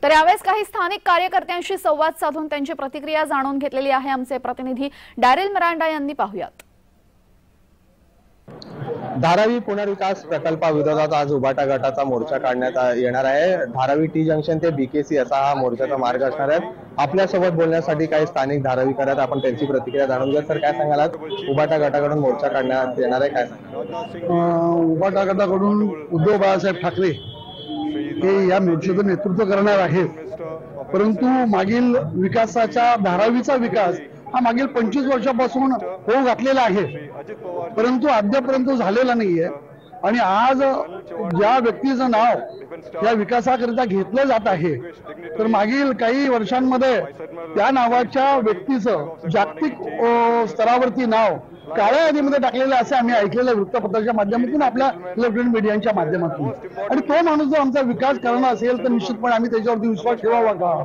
तर यावेळेस काही स्थानिक कार्यकर्त्यांशी संवाद साधून त्यांची प्रतिक्रिया जाणून घेतलेली आहे आमचे प्रतिनिधी डॅरिल मिरांडा यांनी. पाहूयात. धारावी पुनर्विकास प्रकल्पाविरोधात आज उभाटा गटाचा मोर्चा काढण्यात येणार आहे. धारावी टी जंक्शन ते बीकेसी असा हा मोर्चाचा मार्ग असणार आहे. आपल्यासोबत बोलण्यासाठी काही स्थानिक धारावीकर आहेत, आपण त्यांची प्रतिक्रिया जाणून घेऊ. सर, काय सांगाल, उभाटा गटाकडून मोर्चा काढण्यात येणार आहे, काय सांगाल? उभाटा गटाकडून उद्धव बाळासाहेब ठाकरे हे या मोर्चाचं नेतृत्व करणार आहेत, परंतु मागील विकासाचा धारावीचा विकास हा मागील 25 वर्षापासून होऊ घातलेला आहे, परंतु अद्यापर्यंत झालेला नाहीये. आणि आज ज्या व्यक्तीचं नाव या विकासाकरिता घेतलं जात आहे, तर मागील काही वर्षांमध्ये त्या नावाच्या व्यक्तीचं जागतिक स्तरावरती नाव काळ्या यादीमध्ये टाकलेलं असे आम्ही ऐकलेलं वृत्तपत्राच्या माध्यमातून, आपल्या इलेक्ट्रॉनिक मीडियाच्या माध्यमातून. आणि तो माणूस जर आमचा विकास करणार असेल तर निश्चितपणे आम्ही त्याच्यावरती विश्वास ठेवावा का?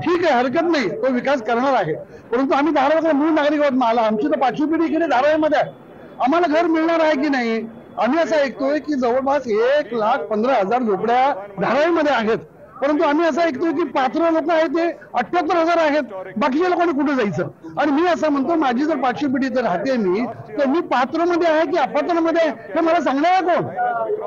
ठीक आहे, हरकत नाही, तो विकास करणार आहे, परंतु आम्ही धारावीचा मूळ नागरिक आहोत. मला आमची तर 5वी पिढी इकडे धारावीमध्ये आहे, आम्हाला घर मिळणार आहे की नाही? आम्ही असं ऐकतोय की जवळपास 1,15,000 झोपड्या धारावीमध्ये आहेत, परंतु आम्ही असं ऐकतोय की पात्र लोक आहेत ते 78,000 आहेत. बाकीच्या लोकांनी कुठे जायचं? आणि मी असं म्हणतो, माझी जर 5वी पिढी तर राहते मी, तर मी पात्रमध्ये आहे की अपात्रमध्ये हे मला सांगणार कोण?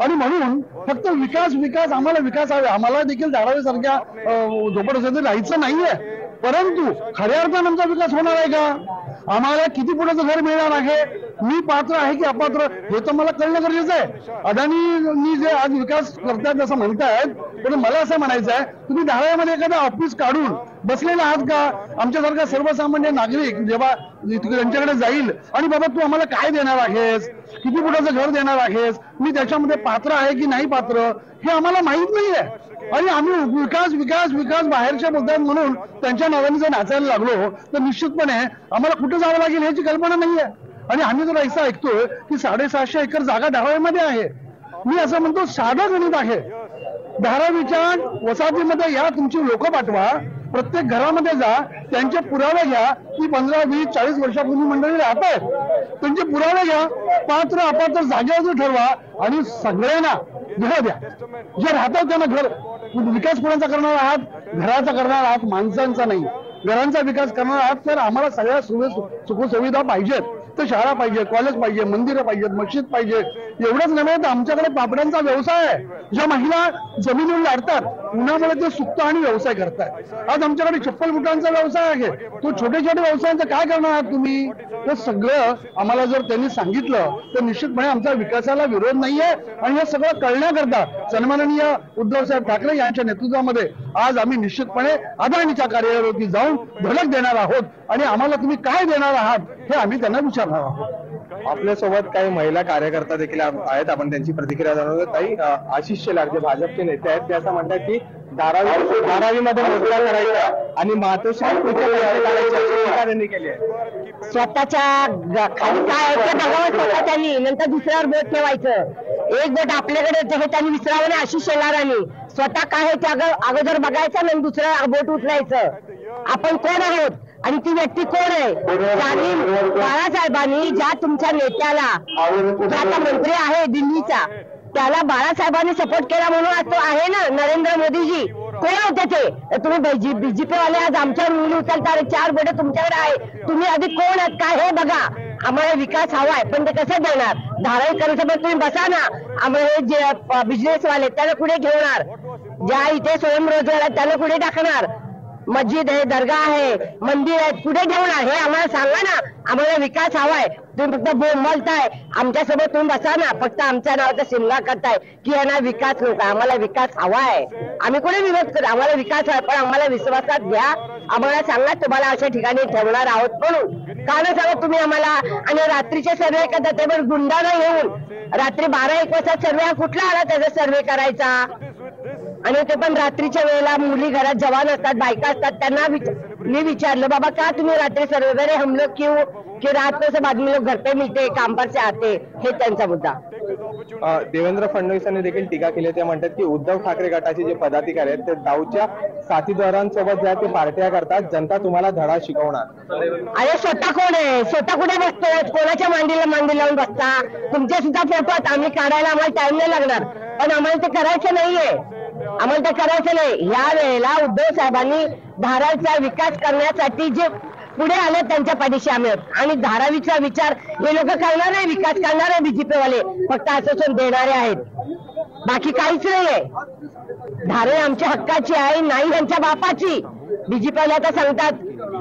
आणि म्हणून फक्त विकास विकास आम्हाला विकास हवे. आम्हाला देखील धारावीसारख्या झोपडपट्टीमध्ये राहायचं नाहीये, परंतु खऱ्या अर्थानं आमचा विकास होणार आहे का? आम्हाला किती पुढचं घर मिळणार आहे? मी पात्र आहे की अपात्र हे तर मला कळणं गरजेचं आहे. अदानी जे आज विकास करतायत असं म्हणतायत, पण मला असं म्हणायचं आहे, तुम्ही धारावीमध्ये एखादं ऑफिस काढून बसलेले आहात का? आमच्यासारखा सर्वसामान्य नागरिक जेव्हा त्यांच्याकडे जाईल आणि बाबा तू आम्हाला काय देणार आहेस, किती फुटाचं घर देणार आहेस, मी त्याच्यामध्ये पात्र आहे की नाही पात्र हे आम्हाला माहित नाहीये. आणि आम्ही विकास विकास विकास बाहेरच्या बोलतात म्हणून त्यांच्या नावाने जर नाचायला लागलो तर निश्चितपणे आम्हाला कुठे जावं लागेल ह्याची कल्पना नाहीये. आणि आम्ही जर असं ऐकतोय की 650 एकर जागा धारावीमध्ये आहे. मी असं म्हणतो, साधं गणित आहे. धारावीच्या वसाहतीमध्ये या तुमची लोक पाठवा, प्रत्येक घरामध्ये जा, त्यांचे पुरावे घ्या की 15, 20, 40 वर्षापूर्वी मंडळी राहत आहेत, त्यांचे पुरावे घ्या, पात्र अपात्र जागेवर ठरवा आणि सगळ्यांना घर द्या. जे राहतात त्यांना घर. विकास कोणाचा करणार आहात? घराचा करणार आहात, माणसांचा नाही. घरांचा विकास करणार आहात तर आम्हाला सगळ्या सुखसुविधा पाहिजेत. तर शाळा पाहिजे, कॉलेज पाहिजे, मंदिरं पाहिजेत, मस्जिद पाहिजे. एवढंच नव्हे तर आमच्याकडे पापड्यांचा व्यवसाय आहे. ज्या महिला जमिनीवर लाडतात, उन्हामुळे ते सुकत आणि व्यवसाय करतात. आज आमच्याकडे चप्पल बुटांचा व्यवसाय आहे. तो छोटे छोटे व्यवसायांचं काय करणार आहात तुम्ही? ते सगळं आम्हाला जर त्यांनी सांगितलं तर निश्चितपणे आमच्या विकासाला विरोध नाहीये. आणि हे सगळं कळण्याकरता सन्माननीय उद्धवसाहेब ठाकरे यांच्या नेतृत्वामध्ये आज आम्ही निश्चितपणे अदानीच्या कार्यालयावरती जाऊन धडक देणार आहोत आणि आम्हाला तुम्ही काय देणार आहात हे आम्ही त्यांना विचारणार आहोत. आपल्यासोबत काही महिला कार्यकर्ता देखील आहेत, आपण त्यांची प्रतिक्रिया जाणून घेऊ. ताई, आशिष शेलार जे भाजपचे नेते आहेत ते असं म्हणतात की धारावीमध्ये मोर्चा करायचा आणि मातोश्री त्यांनी केली आहे. स्वतःच्या खाली काय आहे ते बघावं स्वतः त्यांनी, नंतर दुसऱ्यावर बोट ठेवायचं. एक बोट आपल्याकडे हे त्यांनी विसरावं नाही. आशिष शेलारांनी स्वतः काय आहे ते अगोदर बघायचं आणि दुसरं बोट उचलायचं. आपण कोण आहोत आणि ती व्यक्ती कोण आहे? बाळासाहेबांनी ज्या तुमच्या नेत्याला, जो आता मंत्री आहे दिल्लीचा, त्याला बाळासाहेबांनी सपोर्ट केला म्हणून आज तो आहे ना. नरेंद्र मोदीजी कोण होते ते? तुम्ही बीजेपी वाले आज आमच्यावर मुली उचलता, 4 बोटे तुमच्याकडे आहे. तुम्ही आधी कोण आहात काय हे बघा. आम्हाला विकास हवाय, पण ते कसं देणार? धारावीकरांसोबत तुम्ही बसा ना. आम्हाला हे जे बिझनेसवाले त्याला पुढे ठेवणार, ज्या इथे स्वयंरोजगार आहेत त्याला पुढे टाकणार, मस्जिद आहे, दर्गा आहे, मंदिर आहेत, कुठे ठेवणार हे आम्हाला सांगा ना. आम्हाला विकास हवाय. तुम्ही फक्त बोलताय, आमच्यासोबत तुम्ही बसा ना. फक्त आमच्या नावाचा शिमगा करताय की यांना विकास नको. आम्हाला विकास हवाय. आम्ही कोणी विरोध करू? आम्हाला विकास हवाय, पण आम्हाला विश्वासात घ्या. आम्हाला सांगा तुम्हाला अशा ठिकाणी ठेवणार आहोत म्हणून. का ना सांगा तुम्ही आम्हाला? आणि रात्रीचे सर्वे करतात ते पण गुंडा नाही येऊन रात्री 12-1 वाजता सर्वे कुठला आला त्याचा सर्वे करायचा? आणि ते पण रात्रीच्या वेळेला मुली घरात जवान असतात, बायका असतात. त्यांना मी विचारलं, बाबा का तुम्ही रात्री सर्वे करे? हम लोग क्यों कि रात में सब आदमी लोग घर पे मिलते, काम पर से आते. हे त्यांचा मुद्दा. देवेंद्र फडणवीसांनी देखील टीका केली. ते म्हणतात की उद्धव ठाकरे गटाचे जे पदाधिकारी आहेत ते दाऊच्या साथीदारांसोबत ज्या ते पार्ट्या करतात, जनता तुम्हाला धडा शिकवणार. अरे स्वतः कोण आहे? स्वतः कुठे बसतो? कोणाच्या मांडी लावून बसता? तुमचे सुद्धा फोटो आम्ही काढायला आम्हाला टाइम नाही लागणार, पण आम्हाला ते करायचं नाहीये. आम्हाला ते करायचं नाही। या वेळेला उद्धव साहेबांनी धारावीचा विकास करण्यासाठी जे पुढे आले त्यांच्या पाठीशी आम्ही आहोत आणि धारावीचा विचार हे लोक करणार नाही, विकास करणार आहे बीजेपी वाले, फक्त आश्वासन देणारे आहेत, बाकी काहीच नाहीये। धारावी आमच्या हक्काची आहे, नाही यांच्या बापाची। बीजेपी वाले आता सांगतात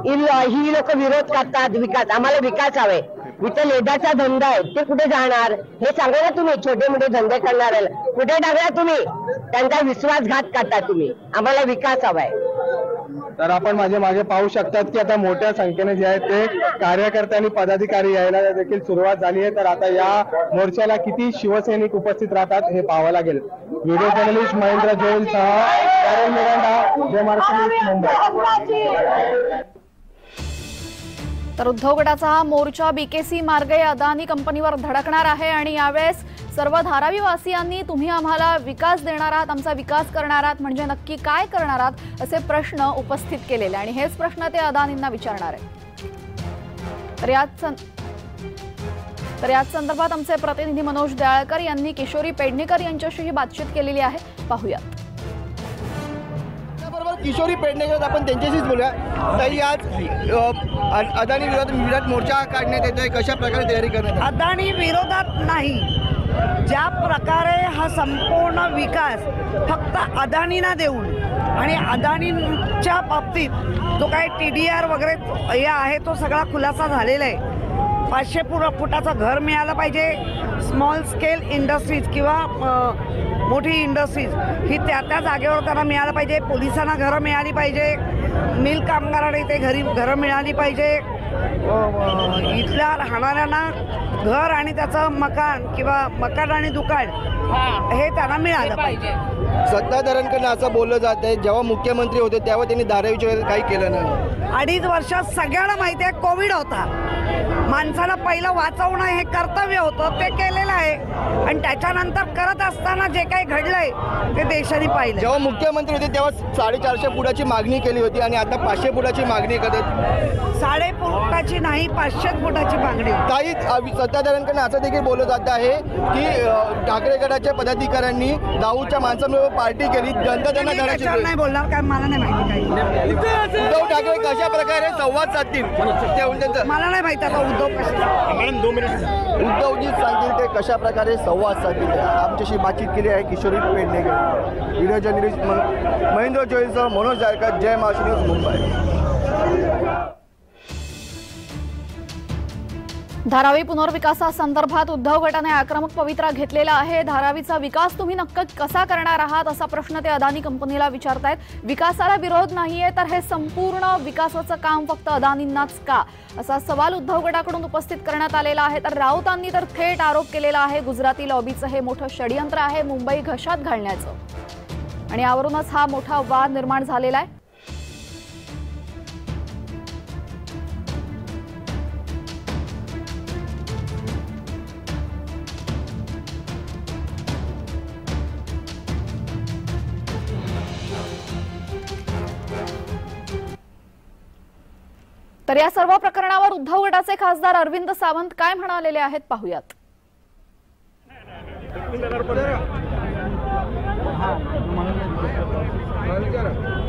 ही लोक विरोध करतात विकास, आम्हाला विकास हवे। इथं लेडाचा धंदा आहे, ते कुठे जाणार हे सांगा ना तुम्ही। छोटे मोठे धंदे करणाऱ्याला कुठे टाकला तुम्ही? त्यांचा विश्वासघात करता तुम्ही। आम्हाला विकास हवाय। तर आपण माझ्या मागे पाहू शकतात की आता मोठ्या संख्येने जे आहेत ते कार्यकर्ते आणि पदाधिकारी यायला देखील सुरुवात झाली आहे। तर आता या मोर्चाला किती शिवसैनिक उपस्थित राहतात हे पाहावं लागेल। व्हिडिओ जर्नलिस्ट महेंद्र जोईलसह डॅरेल मिरांडा, जय महाराष्ट्र न्यूज, मुंबई। तर उद्धव गटाचा हा मोर्चा बीकेसी मार्गे अदानी कंपनीवर धडकणार आहे आणि यावेळेस सर्व धारावीवासियांनी तुम्ही आम्हाला विकास देणार आहात, आमचा विकास करणार आहात म्हणजे नक्की काय करणार आहात असे प्रश्न उपस्थित केलेले आणि हेच प्रश्न ते अदानींना विचारणार आहे। तर याच संदर्भात आमचे प्रतिनिधी मनोज दयाळकर यांनी किशोरी पेडणेकर यांच्याशी बातचीत केलेली आहे, पाहूयात। किशोरी पेडणेकर आपण त्यांच्याशीच बोलूया। तरी आज अदानी विरोधात मोर्चा काढण्यात येतोय, कशा प्रकारे तयारी करण्यात? अदानी विरोधात नाही, ज्या प्रकारे हा संपूर्ण विकास फक्त अदानींना देऊन आणि अदानींच्या बाबतीत जो काही TDR वगैरे हे आहे तो सगळा खुलासा झालेला आहे। 500 फुटाचं घर मिळालं पाहिजे, स्मॉल स्केल इंडस्ट्रीज किंवा मोठी इंडस्ट्रीज ही त्या जागेवर त्यांना मिळालं पाहिजे, पोलिसांना घरं मिळाली पाहिजे, मिल कामगारांना इथे घरं मिळाली पाहिजे, इथल्या राहणाऱ्यांना घर आणि त्याचं मकान किंवा मकान आणि दुकान हे त्यांना मिळालं पाहिजे। सत्ताधाऱ्यांकडून असं बोललं जात आहे जेव्हा मुख्यमंत्री होते तेव्हा त्यांनी धारावीच्या वेळेस काही केलं नाही। 2.5 वर्षात सगळ्यांना माहिती आहे कोविड होता, माणसाला पहिलं वाचवणं हे कर्तव्य होतं, ते केलेलं आहे आणि त्याच्यानंतर करत असताना जे काही घडलंय ते देशाने पाहिलं। जेव्हा मुख्यमंत्री होते तेव्हा 450 फुटाची मागणी केली होती आणि आता 500 फुटाची मागणी करतात। 5.5 फुटाची नाही, 500 फुटाची मागणी। काही सत्ताधाऱ्यांकडून असं देखील बोललं जात आहे की ठाकरे गटाच्या पदाधिकाऱ्यांनी दाऊदच्या माणसांबरोबर पार्टी केली, जनता त्यांना धडाची नाही बोलणार, काय मला नाही माहिती काही। उद्धव ठाकरे कशा प्रकारे संवाद साधतील मला नाही माहिती आता उद्धवजी सांगतील ते कशा प्रकारे संवाद साधतील। आमच्याशी बातचीत केली आहे किशोरी पेडणेकर, व्हिडिओ जर्नलिस्ट महेंद्र जोईलसह मनोज दयाळकर, जय महाराष्ट्र न्यूज, मुंबई। धारावी पुनर्विकासासंदर्भात उद्धव गटाने आक्रमक पवित्रा घेतलेला आहे। धारावीचा विकास तुम्ही नक्की कसा करणार आहात असा प्रश्न ते अदानी कंपनीला विचारतायत। विकासाला विरोध नाहीये तर हे संपूर्ण विकासाचं काम फक्त अदानींनाच का असा सवाल उद्धव गटाकडून उपस्थित करण्यात आलेला आहे। तर राऊतांनी तर थेट आरोप केलेला आहे गुजराती लॉबीचं हे मोठं षडयंत्र आहे मुंबई घशात घालण्याचं आणि यावरूनच हा मोठा वाद निर्माण झालेला आहे। तर या सर्व प्रकरणावर उद्धव गटाचे खासदार अरविंद सावंत काय म्हणालेले आहेत, पाहूयात।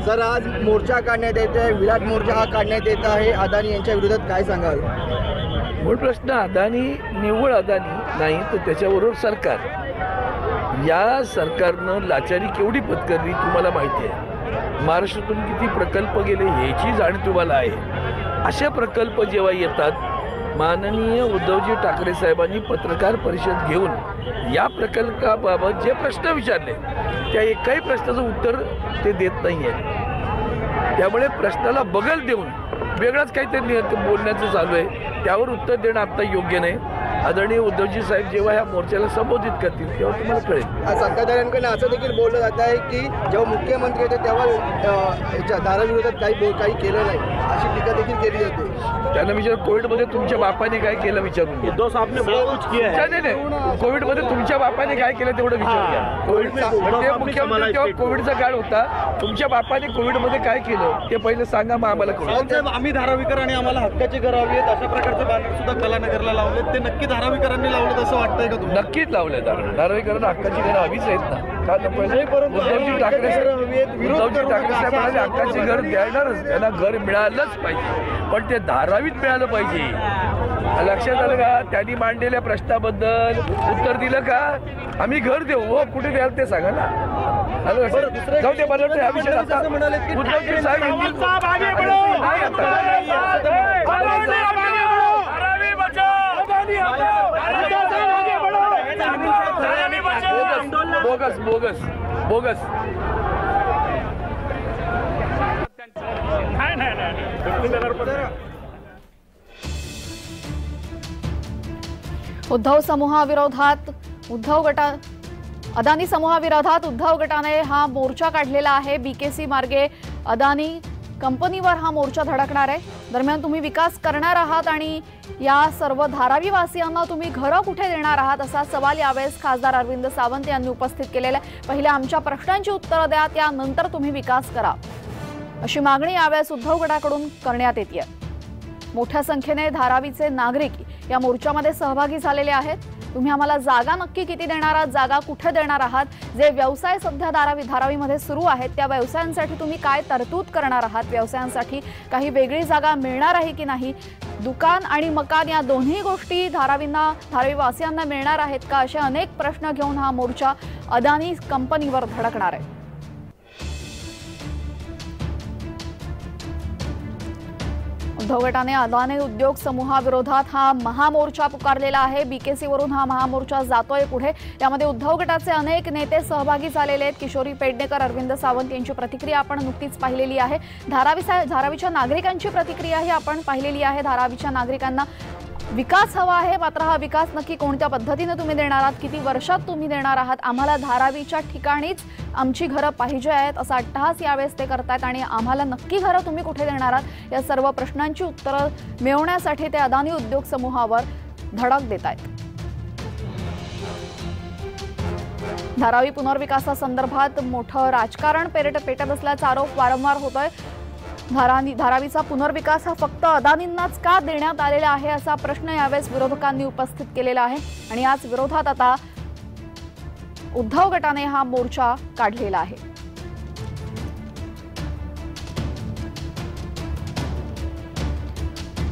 सर, आज मोर्चा काढण्यात येत आहे, विराट मोर्चा हा काढण्यात येत आहे अदानी यांच्या विरोधात, काय सांगाल? मूळ प्रश्न अदानी निव्वळ अदानी नाही तर त्याच्याबरोबर सरकार, या सरकारनं लाचारी केवढी पत्करली तुम्हाला माहिती आहे। महाराष्ट्रातून किती प्रकल्प गेले याची जाणीव तुम्हाला आहे। अशा प्रकल्प जेव्हा येतात माननीय उद्धवजी ठाकरे साहेबांनी पत्रकार परिषद घेऊन या प्रकल्पाबाबत जे प्रश्न विचारले त्या एकाही प्रश्नाचं उत्तर ते देत नाही आहे। त्यामुळे प्रश्नाला बगल देऊन वेगळाच काहीतरी बोलण्याचं चालू आहे, त्यावर उत्तर देणं आता योग्य नाही। आदरणीय उद्धवजी साहेब जेव्हा ह्या मोर्चाला संबोधित करतील तेव्हा तुम्हाला कळेल। सत्ताधाऱ्यांकडून असं देखील बोललं जात आहे की जेव्हा मुख्यमंत्री होते तेव्हा धाराविरोधात काही केलं नाही अशी टीका देखील केली जाते। त्यांना विचार कोविडमध्ये तुमच्या बापाने काय केलं विचारून, उद्धव साहेबने बहुत कुछ किया है। नाही, कोविडमध्ये तुमच्या बापाने काय केलं तेवढं विचारूया। कोविडमध्ये मुख्यमंत्री तेव्हा कोविडचा काळ होता, तुमच्या बापाने कोविडमध्ये काय केलं ते पहिले सांगा, मग आम्हाला कळलं। आम्ही धारावीकर आणि आम्हाला हक्काची घरं हवी आहेत अशा प्रकारचे बॅनर सुद्धा कलानगरला लावले, ते नक्की धारावीकरांनी लावलं असं वाटतंय का तुम्हाला? नक्कीच लावलंय, धारावीकरांना हक्काची घरं हवीच आहेत ना। का नको? उद्धवजी ठाकरे साहेब म्हणाले हक्काची घर देणारच, त्यांना घर मिळालंच पाहिजे, पण ते धारावीत मिळालं पाहिजे. लक्षात आलं का? त्यांनी मांडलेल्या प्रश्नाबद्दल उत्तर दिलं का? आम्ही घर देऊ. हो, कुठे द्याल ते सांगा ना. जाऊ दे, मला वाटतं हा विषय आता उद्धवजी साहेब बोगस बोगस बोगस उद्धव समूहाविरोधात अदानी समूहाविरोधात उद्धव गटाने हा मोर्चा काढलेला आहे. बीकेसी मार्गे अदानी कंपनीवर हा मोर्चा धडकणार आहे. दरम्यान तुम्ही विकास करणार आहात आणि या सर्व धारावी वासियांना तुम्ही घरं कुठे देणार आहात असा सवाल यावेळेस खासदार अरविंद सावंत यांनी उपस्थित केलेला आहे. पहिले आमच्या प्रश्नांची उत्तरं द्या, त्यानंतर तुम्ही विकास करा अशी मागणी यावेळेस उद्धव गटाकडून करण्यात येते. मोठ्या संख्येने धारावीचे नागरिक या मोर्चामध्ये सहभागी झालेले आहेत. तुम्ही आम्हाला जागा नक्की किती देणार आहात, जागा कुठे देणार आहात, जे व्यवसाय सध्या धारावीमध्ये सुरू आहेत त्या व्यवसायांसाठी तुम्ही काय तरतूद करणार आहात, व्यवसायांसाठी काही वेगळी जागा मिळणार आहे की नाही, दुकान आणि मकान या दोन्ही गोष्टी धारावी वासियांना मिळणार आहेत का, असे अनेक प्रश्न घेऊन हा मोर्चा अदानी कंपनीवर धडकणार आहे. उद्धव गटाने अदानी उद्योग समूहाविरोधात हा महामोर्चा पुकारलेला आहे. बीकेसीवरून हा महामोर्चा जातोय पुढे. यामध्ये उद्धव गटाचे अनेक नेते सहभागी झालेले आहेत. किशोरी पेडणेकर, अरविंद सावंत यांची प्रतिक्रिया आपण नुकतीच पाहिलेली आहे. धारावीच्या नागरिकांची प्रतिक्रियाही आपण पाहिलेली आहे. धारावीच्या नागरिकांना विकास हवा आहे, मात्र हा विकास नक्की कोणत्या पद्धतीने तुम्ही देणार आहात, किती वर्षात तुम्ही देणार आहात, आम्हाला धारावीच्या ठिकाणीच आमची घरं पाहिजे आहेत असा अट्टहास यावेळेस ते करतायत. आणि आम्हाला नक्की घरं तुम्ही कुठे देणार आहात या सर्व प्रश्नांची उत्तरं मिळवण्यासाठी ते अदानी उद्योग समूहावर धडक देत आहेत. धारावी पुनर्विकासासंदर्भात मोठं राजकारण पेटत असल्याचा आरोप वारंवार होतोय. धारावीचा पुनर्विकास हा फक्त अदानींनाच का देण्यात आलेला आहे असा प्रश्न यावेळेस विरोधकांनी उपस्थित केलेला आहे. आणि याच विरोधात आता उद्धव गटाने हा मोर्चा काढलेला आहे.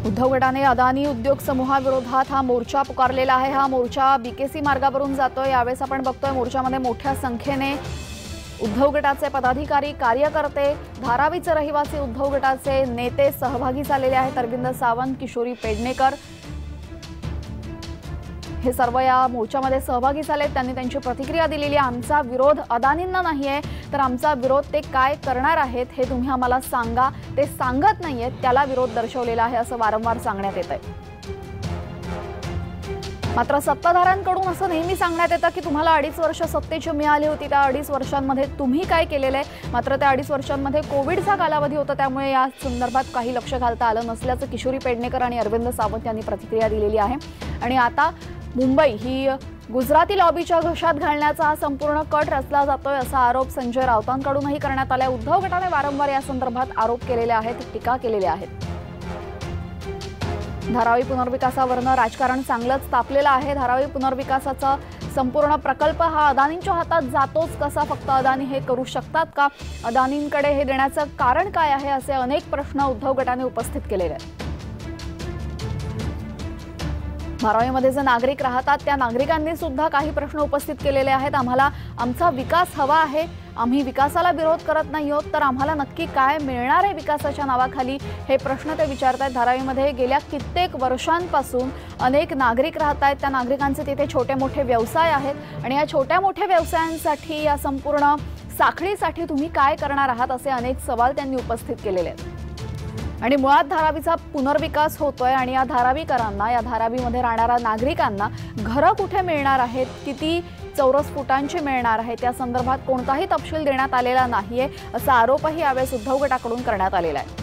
उद्धव गटाने अदानी उद्योग समूहाविरोधात हा मोर्चा पुकारलेला आहे. हा मोर्चा बीकेसी मार्गावरून जातोय. यावेळेस आपण बघतोय मोर्चामध्ये मोठ्या संख्येने उद्धव गटाचे पदाधिकारी, कार्यकर्ते, धारावीचे रहिवासी उद्धव गटाचे नेते सहभागी झालेले आहेत. अरविंद सावंत, किशोरी पेडणेकर हे सर्व या मोर्चामध्ये सहभागी झाले. त्यांनी त्यांची प्रतिक्रिया दिलेली आहे. आमचा विरोध अदानींना नाहीये, तर आमचा विरोध ते काय करणार आहेत हे तुम्ही आम्हाला सांगा. ते सांगत नाहीयेत, त्याला विरोध दर्शवलेला आहे असं वारंवार सांगण्यात येत आहे. मात्र सत्ताधाऱ्यांकडून असं नेहमी सांगण्यात येतं की तुम्हाला 2.5 वर्ष सत्तेची मिळाली होती, त्या 2.5 वर्षांमध्ये तुम्ही काय केलेलं आहे. मात्र त्या 2.5 वर्षांमध्ये कोविडचा कालावधी होता, त्यामुळे या संदर्भात काही लक्ष घालता आलं नसल्याचं किशोरी पेडणेकर आणि अरविंद सावंत यांनी प्रतिक्रिया दिलेली आहे. आणि आता मुंबई ही गुजराती लॉबीच्या घशात घालण्याचा हा संपूर्ण कट रचला जातोय असा आरोप संजय राऊतांकडूनही करण्यात आलाय. उद्धव गटाने वारंवार या संदर्भात आरोप केलेले आहेत, टीका केलेल्या आहेत. धारावी पुनर्विकासावरनं राजकारण चांगलंच तापलेलं आहे. धारावी पुनर्विकासाचा संपूर्ण प्रकल्प हा अदानींच्या हातात जातोच कसा, फक्त अदानी हे करू शकतात का, अदानींकडे हे देण्याचं कारण काय आहे, असे अनेक प्रश्न उद्धव गटाने उपस्थित केलेले आहेत. धारावीमध्ये जे नागरिक राहतात त्या नागरिकांनी सुद्धा काही प्रश्न उपस्थित केलेले आहेत. आम्हाला आमचा विकास हवा आहे, आम्ही विकासाला विरोध करत नाही आहोत, तर आम्हाला नक्की काय मिळणार आहे विकासाच्या नावाखाली हे प्रश्न ते विचारतायत. धारावीमध्ये गेल्या कित्येक वर्षांपासून अनेक नागरिक राहत आहेत. त्या नागरिकांचे तिथे छोटे मोठे व्यवसाय आहेत आणि या छोट्या मोठ्या व्यवसायांसाठी, या संपूर्ण साखळीसाठी तुम्ही काय करणार आहात असे अनेक सवाल त्यांनी उपस्थित केलेले आहेत. आणि मुळात धारावीचा पुनर्विकास होतोय आणि या धारावीकरांना, या धारावीमध्ये राहणाऱ्या नागरिकांना घरं कुठे मिळणार आहेत, किती चौरस फुटांची मिळणार आहेत, या संदर्भात कोणताही तपशील देण्यात आलेला नाहीये असा आरोपही यावेळेस उद्धव गटाकडून करण्यात आलेला आहे.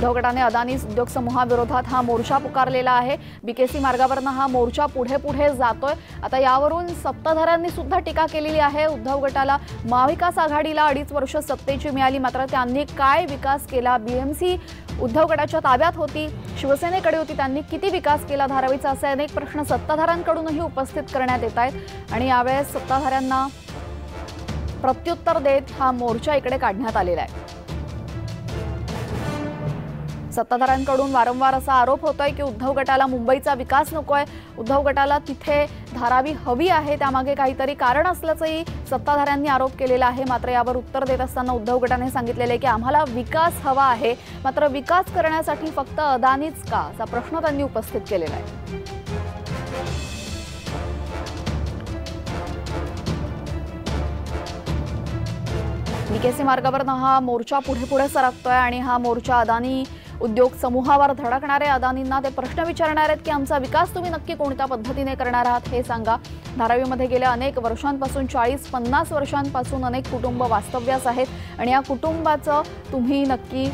उद्धव गटाने अदानी उद्योग समूहाविरोधात हा मोर्चा पुकारलेला आहे। बीकेसी मार्गावरनं हा मोर्चा पुढे पुढे जातोय। आता यावरून सत्ताधाऱ्यांनी सुद्धा टीका केलेली आहे। उद्धव गटाला महाविकास आघाडीला 2.5 वर्ष सत्तेची मिळाली, मात्र त्यांनी काय विकास केला? बीएमसी उद्धव गटाच्या ताब्यात होती, शिवसेनेकडे होती, त्यांनी किती विकास केला धारावीचा? असे अनेक प्रश्न सत्ताधाऱ्यांकडूनही उपस्थित करण्यात येत आहेत आणि यावेळेस सत्ताधाऱ्यांना प्रत्युत्तर देत हा मोर्चा इकडे काढण्यात आलेला आहे। सत्ताधाऱ्यांकडून वारंवार असा आरोप होतोय की उद्धव गटाला मुंबईचा विकास नकोय, उद्धव गटाला तिथे धारावी हवी आहे, त्यामागे काहीतरी कारण असल्याचंही सत्ताधाऱ्यांनी आरोप केलेला आहे। मात्र यावर उत्तर देत असताना उद्धव गटाने सांगितलेले की आम्हाला विकास हवा आहे, मात्र विकास करण्यासाठी फक्त अदानीच का, असा प्रश्न त्यांनी उपस्थित केलेला आहे। बीकेसी मार्गावरनं हा मोर्चा पुढे पुढे सरकतोय आणि हा मोर्चा अदानी उद्योग समूहावर धडकणारे अदानींना ते प्रश्न विचारणार आहेत की आमचा विकास तुम्ही नक्की कोणत्या पद्धतीने करणार आहात हे सांगा। धारावीमध्ये गेल्या अनेक वर्षांपासून 40-50 वर्षांपासून अनेक कुटुंब वास्तव्यास आहेत आणि या कुटुंबाचं तुम्ही नक्की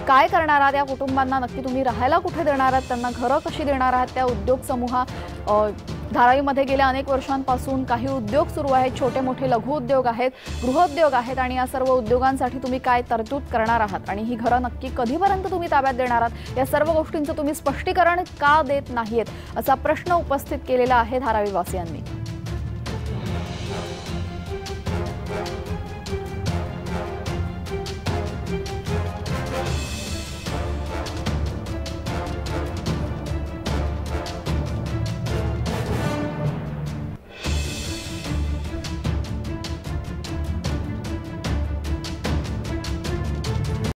काय करणार आहात? या कुटुंबांना नक्की तुम्ही राहायला कुठे देणार आहात? त्यांना घरं कशी देणार आहात? त्या उद्योग समूहा धारावीमध्ये गेल्या अनेक वर्षांपासून काही उद्योग सुरू आहेत, छोटे मोठे लघु उद्योग आहेत, गृहोद्योग आहेत आणि या सर्व उद्योगांसाठी तुम्ही काय तरतूद करणार आहात आणि ही घरं नक्की कधीपर्यंत तुम्ही ताब्यात देणार आहात? या सर्व गोष्टींचं तुम्ही स्पष्टीकरण का देत नाहीत असा प्रश्न उपस्थित केलेला आहे धारावीवासियांनी।